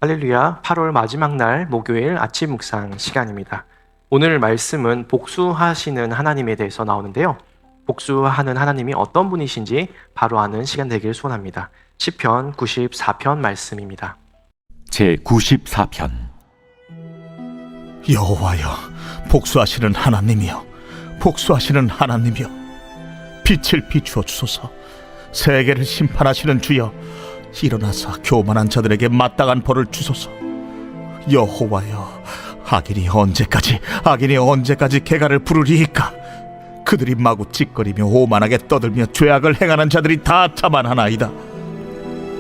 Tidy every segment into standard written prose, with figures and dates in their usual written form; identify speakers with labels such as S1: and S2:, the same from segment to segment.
S1: 할렐루야, 8월 마지막 날 목요일 아침 묵상 시간입니다. 오늘 말씀은 복수하시는 하나님에 대해서 나오는데요. 복수하는 하나님이 어떤 분이신지 바로 아는 시간 되길 소원합니다. 시편 94편 말씀입니다.
S2: 제 94편.
S3: 여호와여, 복수하시는 하나님이여, 복수하시는 하나님이여, 빛을 비추어 주소서. 세계를 심판하시는 주여, 일어나서 교만한 자들에게 마땅한 벌을 주소서. 여호와여, 악인이 언제까지 개가를 부르리이까? 그들이 마구 찌꺼리며 오만하게 떠들며 죄악을 행하는 자들이 다 자만하나이다.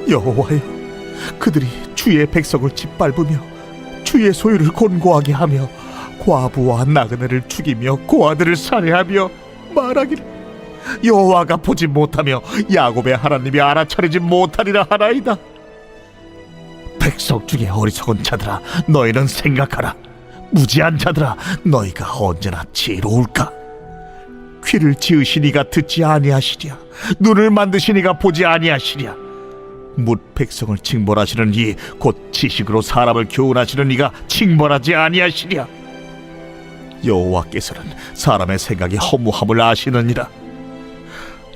S3: 여호와여, 그들이 주의 백성을 짓밟으며 주의 소유를 곤고하게 하며 과부와 나그네를 죽이며 고아들을 살해하며 말하기를, 여호와가 보지 못하며 야곱의 하나님이 알아차리지 못하리라 하나이다. 백성 중에 어리석은 자들아, 너희는 생각하라. 무지한 자들아, 너희가 언제나 지혜로울까? 귀를 지으시니가 듣지 아니하시랴, 눈을 만드시니가 보지 아니하시랴. 뭇 백성을 징벌하시는 이 곧 지식으로 사람을 교훈하시는 이가 징벌하지 아니하시랴. 여호와께서는 사람의 생각이 허무함을 아시느니라.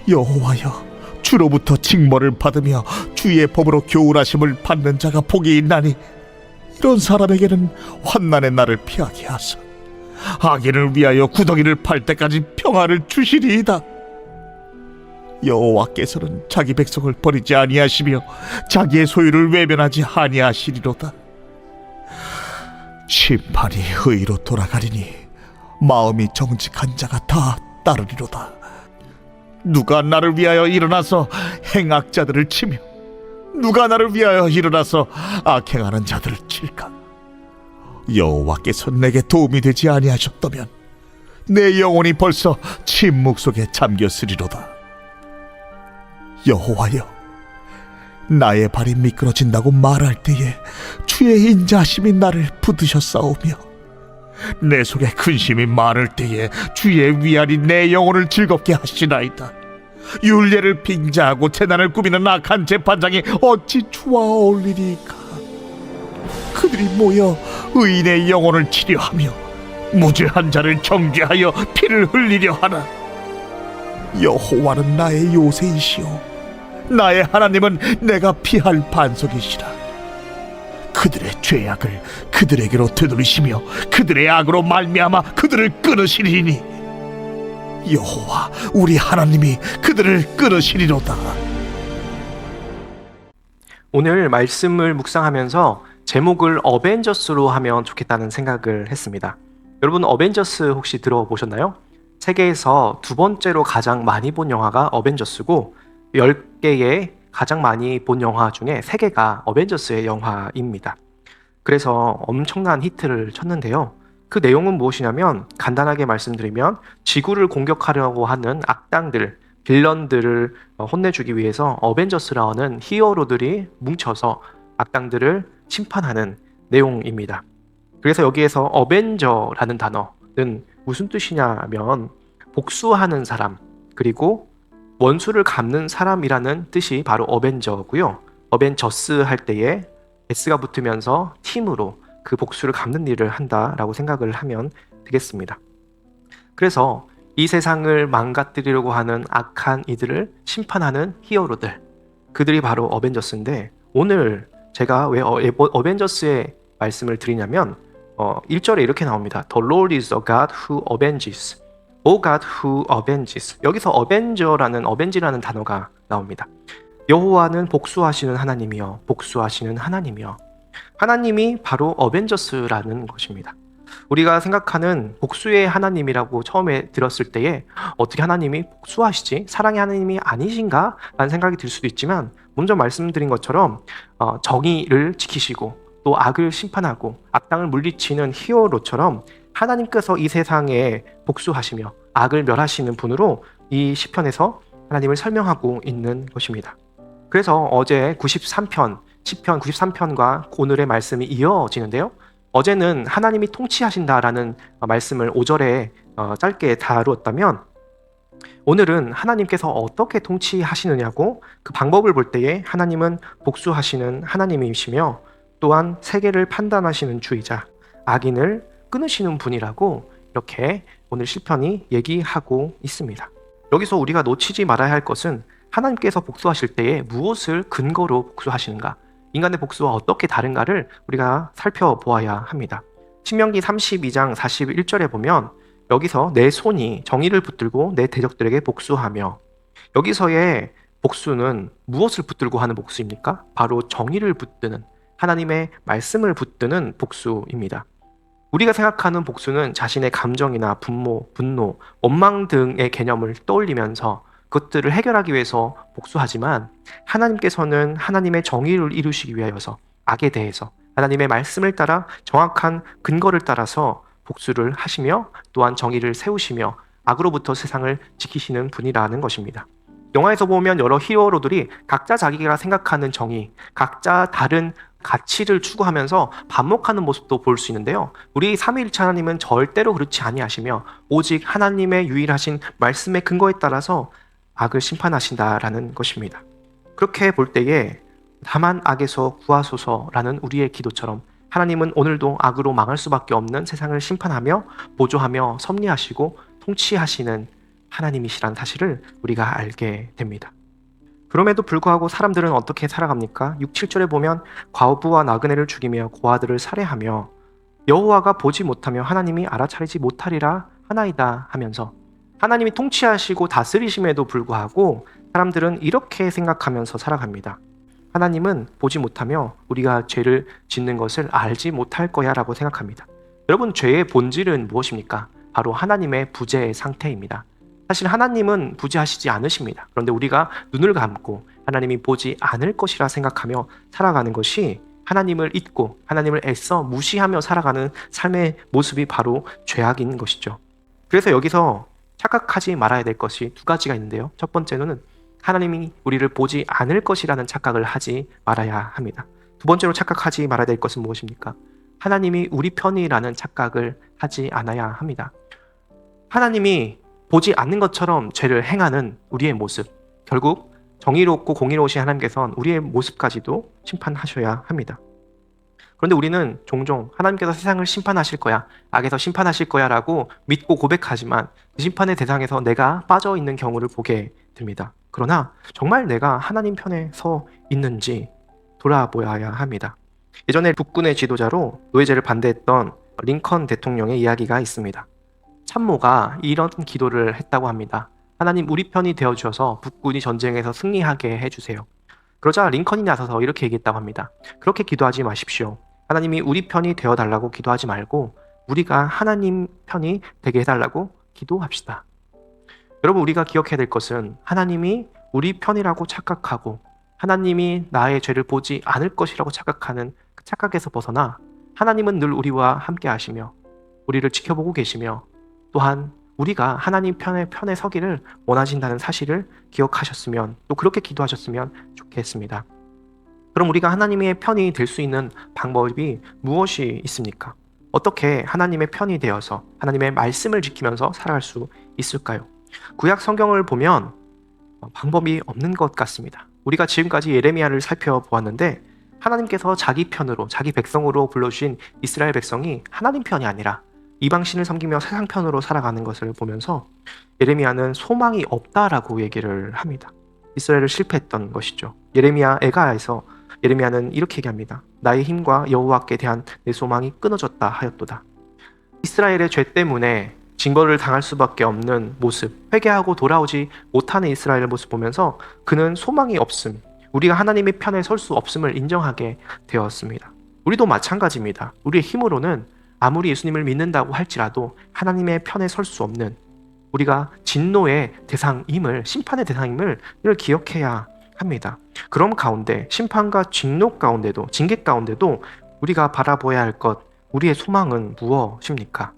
S3: 여호와여, 주로부터 징벌을 받으며 주의 법으로 교훈하심을 받는 자가 복이 있나니, 이런 사람에게는 환난의 날을 피하게 하사 악인을 위하여 구덩이를 팔 때까지 평화를 주시리이다. 여호와께서는 자기 백성을 버리지 아니하시며 자기의 소유를 외면하지 아니하시리로다. 심판이 의로 돌아가리니 마음이 정직한 자가 다 따르리로다. 누가 나를 위하여 일어나서 행악자들을 치며 누가 나를 위하여 일어나서 악행하는 자들을 칠까? 여호와께서 내게 도움이 되지 아니하셨다면 내 영혼이 벌써 침묵 속에 잠겼으리로다. 여호와여, 나의 발이 미끄러진다고 말할 때에 주의 인자하심이 나를 붙드셨사오며, 내 속에 근심이 많을 때에 주의 위안이 내 영혼을 즐겁게 하시나이다. 율례를 빙자하고 재난을 꾸미는 악한 재판장이 어찌 주와 어울리리까? 그들이 모여 의인의 영혼을 치려하며 무죄한 자를 정죄하여 피를 흘리려 하나. 여호와는 나의 요새이시오, 나의 하나님은 내가 피할 반석이시라. 그들의 죄악을 그들에게로 되돌리시며 그들의 악으로 말미암아 그들을 끊으시리니, 여호와 우리 하나님이 그들을 끊으시리로다.
S1: 오늘 말씀을 묵상하면서 제목을 어벤져스로 하면 좋겠다는 생각을 했습니다. 여러분, 어벤져스 혹시 들어보셨나요? 세계에서 두 번째로 가장 많이 본 영화가 어벤져스고, 10개의 가장 많이 본 영화 중에 3개가 어벤져스의 영화입니다. 그래서 엄청난 히트를 쳤는데요. 그 내용은 무엇이냐면, 간단하게 말씀드리면 지구를 공격하려고 하는 악당들, 빌런들을 혼내주기 위해서 어벤져스라는 히어로들이 뭉쳐서 악당들을 심판하는 내용입니다. 그래서 여기에서 어벤져라는 단어는 무슨 뜻이냐면 복수하는 사람, 그리고 원수를 갚는 사람이라는 뜻이 바로 어벤져고요. 어벤져스 할 때에 S가 붙으면서 팀으로 그 복수를 갚는 일을 한다라고 생각을 하면 되겠습니다. 그래서 이 세상을 망가뜨리려고 하는 악한 이들을 심판하는 히어로들, 그들이 바로 어벤져스인데, 오늘 제가 왜 어벤져스의 말씀을 드리냐면 1절에 이렇게 나옵니다. The Lord is a God who avenges. O God who avenges. 여기서 어벤지라는 단어가 나옵니다. 여호와는 복수하시는 하나님이여, 복수하시는 하나님이여. 하나님이 바로 어벤져스라는 것입니다. 우리가 생각하는 복수의 하나님이라고 처음에 들었을 때에 어떻게 하나님이 복수하시지? 사랑의 하나님이 아니신가? 라는 생각이 들 수도 있지만, 먼저 말씀드린 것처럼 정의를 지키시고 또 악을 심판하고 악당을 물리치는 히어로처럼 하나님께서 이 세상에 복수하시며 악을 멸하시는 분으로 이 시편에서 하나님을 설명하고 있는 것입니다. 그래서 어제 시편 93편과 오늘의 말씀이 이어지는데요. 어제는 하나님이 통치하신다라는 말씀을 5절에 짧게 다루었다면, 오늘은 하나님께서 어떻게 통치하시느냐고 그 방법을 볼 때에 하나님은 복수하시는 하나님이시며 또한 세계를 판단하시는 주이자 악인을 끊으시는 분이라고 이렇게 오늘 시편이 얘기하고 있습니다. 여기서 우리가 놓치지 말아야 할 것은 하나님께서 복수하실 때에 무엇을 근거로 복수하시는가, 인간의 복수와 어떻게 다른가를 우리가 살펴보아야 합니다. 신명기 32장 41절에 보면 여기서 내 손이 정의를 붙들고 내 대적들에게 복수하며, 여기서의 복수는 무엇을 붙들고 하는 복수입니까? 바로 정의를 붙드는, 하나님의 말씀을 붙드는 복수입니다. 우리가 생각하는 복수는 자신의 감정이나 분노, 원망 등의 개념을 떠올리면서 그것들을 해결하기 위해서 복수하지만, 하나님께서는 하나님의 정의를 이루시기 위하여서 악에 대해서 하나님의 말씀을 따라 정확한 근거를 따라서 복수를 하시며 또한 정의를 세우시며 악으로부터 세상을 지키시는 분이라는 것입니다. 영화에서 보면 여러 히어로들이 각자 자기가 생각하는 정의, 각자 다른 가치를 추구하면서 반목하는 모습도 볼 수 있는데요. 우리 삼위일체 하나님은 절대로 그렇지 아니하시며 오직 하나님의 유일하신 말씀의 근거에 따라서 악을 심판하신다라는 것입니다. 그렇게 볼 때에 다만 악에서 구하소서라는 우리의 기도처럼 하나님은 오늘도 악으로 망할 수밖에 없는 세상을 심판하며 보조하며 섭리하시고 통치하시는 하나님이시라는 사실을 우리가 알게 됩니다. 그럼에도 불구하고 사람들은 어떻게 살아갑니까? 6, 7절에 보면 과부와 나그네를 죽이며 고아들을 살해하며 여호와가 보지 못하며 하나님이 알아차리지 못하리라 하나이다 하면서, 하나님이 통치하시고 다스리심에도 불구하고 사람들은 이렇게 생각하면서 살아갑니다. 하나님은 보지 못하며 우리가 죄를 짓는 것을 알지 못할 거야 라고 생각합니다. 여러분, 죄의 본질은 무엇입니까? 바로 하나님의 부재의 상태입니다. 사실 하나님은 부재하시지 않으십니다. 그런데 우리가 눈을 감고 하나님이 보지 않을 것이라 생각하며 살아가는 것이, 하나님을 잊고 하나님을 애써 무시하며 살아가는 삶의 모습이 바로 죄악인 것이죠. 그래서 여기서 착각하지 말아야 될 것이 두 가지가 있는데요. 첫 번째로는 하나님이 우리를 보지 않을 것이라는 착각을 하지 말아야 합니다. 두 번째로 착각하지 말아야 될 것은 무엇입니까? 하나님이 우리 편이라는 착각을 하지 않아야 합니다. 하나님이 보지 않는 것처럼 죄를 행하는 우리의 모습, 결국 정의롭고 공의로우신 하나님께서는 우리의 모습까지도 심판하셔야 합니다. 그런데 우리는 종종 하나님께서 세상을 심판하실 거야, 악에서 심판하실 거야 라고 믿고 고백하지만 그 심판의 대상에서 내가 빠져 있는 경우를 보게 됩니다. 그러나 정말 내가 하나님 편에 서 있는지 돌아보아야 합니다. 예전에 북군의 지도자로 노예제를 반대했던 링컨 대통령의 이야기가 있습니다. 참모가 이런 기도를 했다고 합니다. 하나님, 우리 편이 되어주셔서 북군이 전쟁에서 승리하게 해주세요. 그러자 링컨이 나서서 이렇게 얘기했다고 합니다. 그렇게 기도하지 마십시오. 하나님이 우리 편이 되어달라고 기도하지 말고 우리가 하나님 편이 되게 해달라고 기도합시다. 여러분, 우리가 기억해야 될 것은 하나님이 우리 편이라고 착각하고 하나님이 나의 죄를 보지 않을 것이라고 착각하는 그 착각에서 벗어나, 하나님은 늘 우리와 함께 하시며 우리를 지켜보고 계시며 또한 우리가 하나님 편에 서기를 원하신다는 사실을 기억하셨으면, 또 그렇게 기도하셨으면 좋겠습니다. 그럼 우리가 하나님의 편이 될 수 있는 방법이 무엇이 있습니까? 어떻게 하나님의 편이 되어서 하나님의 말씀을 지키면서 살아갈 수 있을까요? 구약 성경을 보면 방법이 없는 것 같습니다. 우리가 지금까지 예레미야를 살펴보았는데 하나님께서 자기 편으로, 자기 백성으로 불러주신 이스라엘 백성이 하나님 편이 아니라 이방신을 섬기며 세상 편으로 살아가는 것을 보면서 예레미야는 소망이 없다라고 얘기를 합니다. 이스라엘을 실패했던 것이죠. 예레미야 애가에서 예레미야는 이렇게 얘기합니다. 나의 힘과 여호와께 대한 내 소망이 끊어졌다 하였도다. 이스라엘의 죄 때문에 징벌을 당할 수밖에 없는 모습, 회개하고 돌아오지 못하는 이스라엘의 모습 보면서 그는 소망이 없음, 우리가 하나님의 편에 설 수 없음을 인정하게 되었습니다. 우리도 마찬가지입니다. 우리의 힘으로는 아무리 예수님을 믿는다고 할지라도 하나님의 편에 설 수 없는, 우리가 진노의 대상임을, 심판의 대상임을 늘 기억해야 합니다. 그럼 가운데 심판과 진노 가운데도, 징계 가운데도 우리가 바라보아야 할 것, 우리의 소망은 무엇입니까?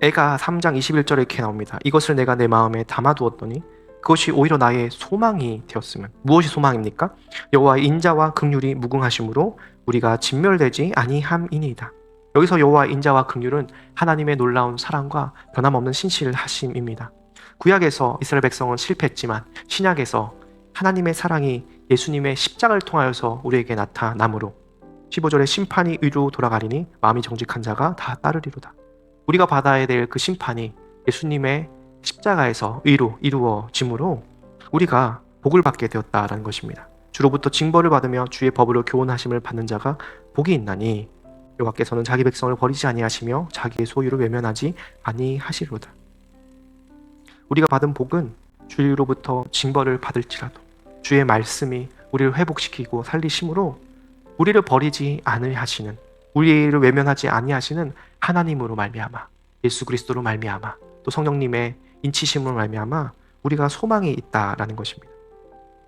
S1: 애가 3장 21절에 이렇게 나옵니다. 이것을 내가 내 마음에 담아두었더니 그것이 오히려 나의 소망이 되었으면. 무엇이 소망입니까? 여호와의 인자와 긍휼이 무궁하심으로 우리가 진멸되지 아니함이니이다. 여기서 여호와의 인자와 긍휼은 하나님의 놀라운 사랑과 변함없는 신실하심입니다. 구약에서 이스라엘 백성은 실패했지만 신약에서 하나님의 사랑이 예수님의 십자가를 통하여서 우리에게 나타나므로 15절에 심판이 의로 돌아가리니 마음이 정직한 자가 다 따르리로다. 우리가 받아야 될 그 심판이 예수님의 십자가에서 의로 이루어짐으로 우리가 복을 받게 되었다라는 것입니다. 주로부터 징벌을 받으며 주의 법으로 교훈하심을 받는 자가 복이 있나니 여호와께서는 자기 백성을 버리지 아니하시며 자기의 소유를 외면하지 아니하시리로다. 우리가 받은 복은 주로부터 징벌을 받을지라도 주의 말씀이 우리를 회복시키고 살리심으로 우리를 버리지 아니하시는, 우리를 외면하지 아니하시는 하나님으로 말미암아, 예수 그리스도로 말미암아, 또 성령님의 인치심으로 말미암아 우리가 소망이 있다라는 것입니다.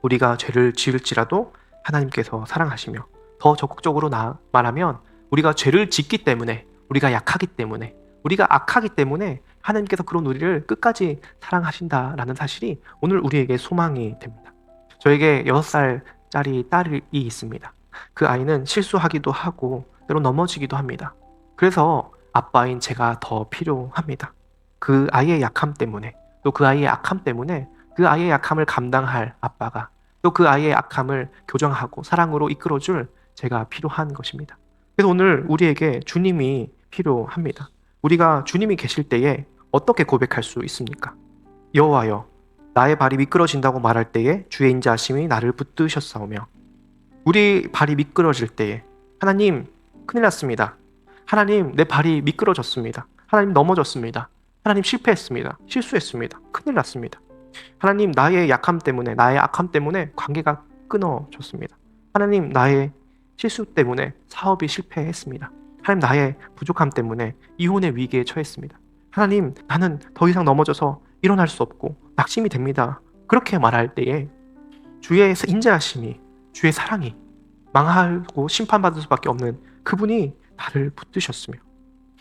S1: 우리가 죄를 지을지라도 하나님께서 사랑하시며, 더 적극적으로 말하면 우리가 죄를 짓기 때문에, 우리가 약하기 때문에, 우리가 악하기 때문에 하나님께서 그런 우리를 끝까지 사랑하신다라는 사실이 오늘 우리에게 소망이 됩니다. 저에게 6살짜리 딸이 있습니다. 그 아이는 실수하기도 하고 때론 넘어지기도 합니다. 그래서 아빠인 제가 더 필요합니다. 그 아이의 약함 때문에, 또 그 아이의 악함 때문에 그 아이의 약함을 감당할 아빠가, 또 그 아이의 악함을 교정하고 사랑으로 이끌어줄 제가 필요한 것입니다. 그래서 오늘 우리에게 주님이 필요합니다. 우리가 주님이 계실 때에 어떻게 고백할 수 있습니까? 여호와여, 나의 발이 미끄러진다고 말할 때에 주의 인자하심이 나를 붙드셨사오며, 우리 발이 미끄러질 때에 하나님 큰일 났습니다. 하나님 내 발이 미끄러졌습니다. 하나님 넘어졌습니다. 하나님 실패했습니다. 실수했습니다. 큰일 났습니다. 하나님 나의 약함 때문에, 나의 악함 때문에 관계가 끊어졌습니다. 하나님 나의 실수 때문에 사업이 실패했습니다. 하나님 나의 부족함 때문에 이혼의 위기에 처했습니다. 하나님 나는 더 이상 넘어져서 일어날 수 없고 낙심이 됩니다. 그렇게 말할 때에 주의 인자하심이, 주의 사랑이, 망하고 심판받을 수밖에 없는 그분이 나를 붙드셨으며,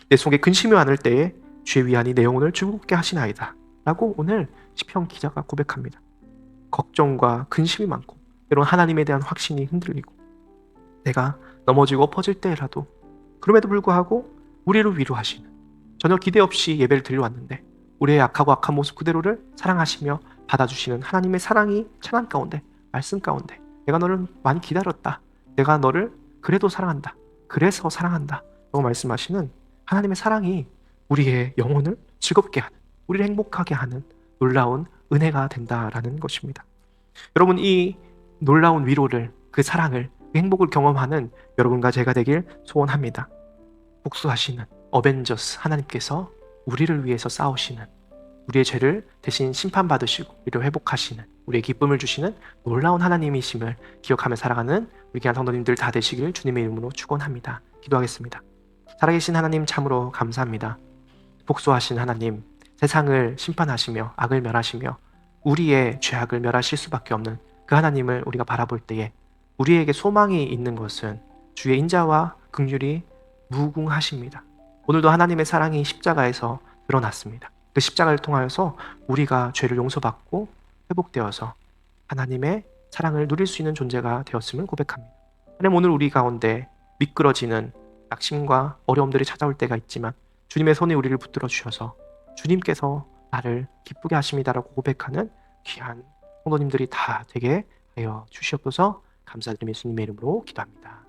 S1: 내 속에 근심이 많을 때에 주의 위안이 내 영혼을 즐겁게 하시나이다 라고 오늘 시편 기자가 고백합니다. 걱정과 근심이 많고 때론 하나님에 대한 확신이 흔들리고 내가 넘어지고 엎어질 때라도 그럼에도 불구하고 우리를 위로하시는, 전혀 기대 없이 예배를 드려왔는데 우리의 약하고 악한 모습 그대로를 사랑하시며 받아주시는 하나님의 사랑이 찬양 가운데, 말씀 가운데 내가 너를 많이 기다렸다, 내가 너를 그래도 사랑한다, 그래서 사랑한다 라고 말씀하시는 하나님의 사랑이 우리의 영혼을 즐겁게 하는, 우리를 행복하게 하는 놀라운 은혜가 된다라는 것입니다. 여러분, 이 놀라운 위로를, 그 사랑을, 그 행복을 경험하는 여러분과 제가 되길 소원합니다. 복수하시는 어벤져스 하나님께서 우리를 위해서 싸우시는, 우리의 죄를 대신 심판받으시고 우리를 회복하시는, 우리의 기쁨을 주시는 놀라운 하나님이심을 기억하며 살아가는 우리 귀한 성도님들 다 되시길 주님의 이름으로 축원합니다. 기도하겠습니다. 살아계신 하나님 참으로 감사합니다. 복수하신 하나님, 세상을 심판하시며 악을 멸하시며 우리의 죄악을 멸하실 수밖에 없는 그 하나님을 우리가 바라볼 때에 우리에게 소망이 있는 것은 주의 인자와 긍휼이 무궁하십니다. 오늘도 하나님의 사랑이 십자가에서 드러났습니다. 그 십자가를 통하여서 우리가 죄를 용서받고 회복되어서 하나님의 사랑을 누릴 수 있는 존재가 되었음을 고백합니다. 하나님, 오늘 우리 가운데 미끄러지는 낙심과 어려움들이 찾아올 때가 있지만 주님의 손이 우리를 붙들어 주셔서 주님께서 나를 기쁘게 하십니다라고 고백하는 귀한 성도님들이 다 되게 하여 주시옵소서. 감사드리며 예수님의 이름으로 기도합니다.